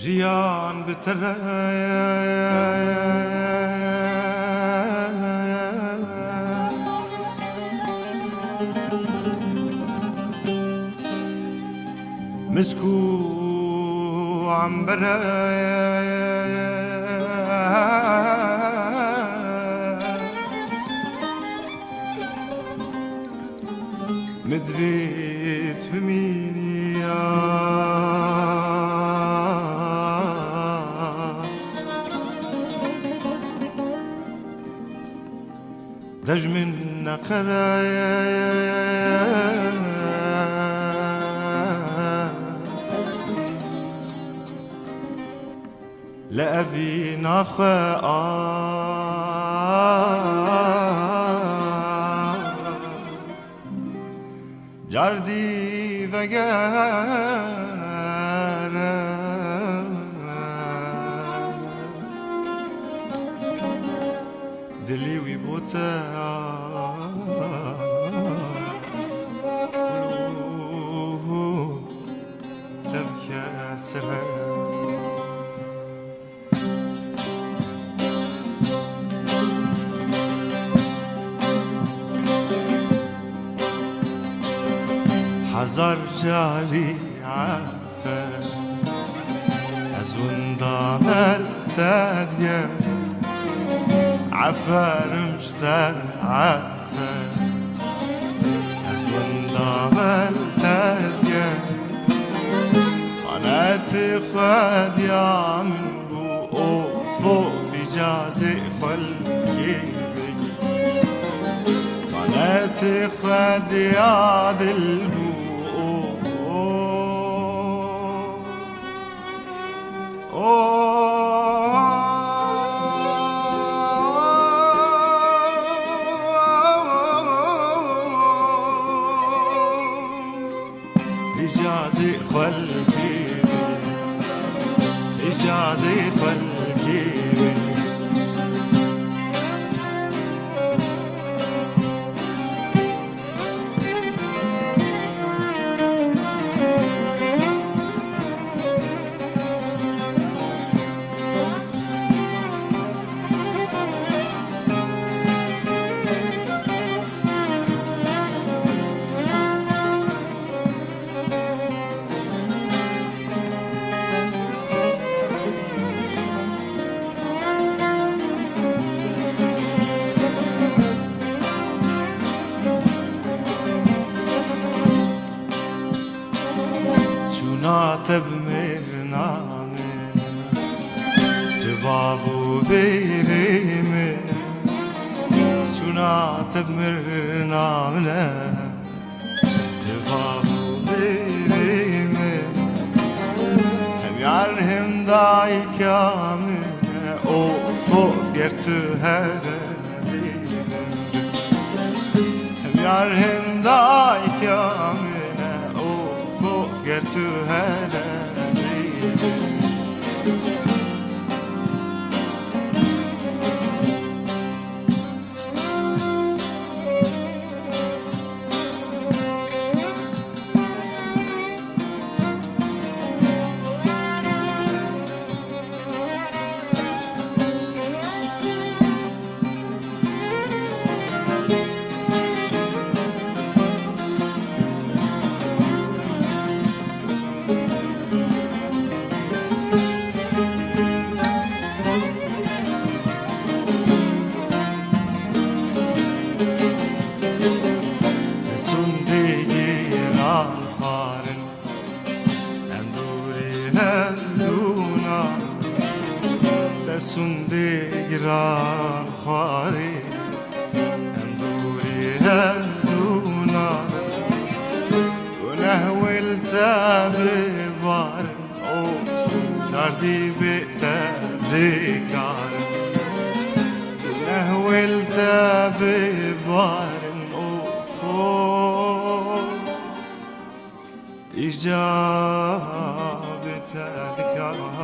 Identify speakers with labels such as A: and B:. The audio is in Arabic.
A: جيان بتر مسكو عنبر مدفيت بميني دج من نقرايا لا في نخاء جردي وگر دلي وي بوتا تبكى سرا هزار جاري عفا أزون دامل تدير عفا رمشتر عفا أزون دامل تدير أنا تخد يا من بو أوفو في جازي خلقي أنا تخد يا دلبو إجازي خلقي إجازي خلقي تبمرنا من تبافو بيريم سنا تبمرنا من تبافو بيريم هم يعرهم دايك من اوفو فيرتو هرزيم هم يعرهم دايك من اوفو فيرتو هرزيم سندگران خواری هم دوری هم دونا و نهول تبوارم او دردی بیتر دیکارم و نهول تبوارم او ایجاب تدکارم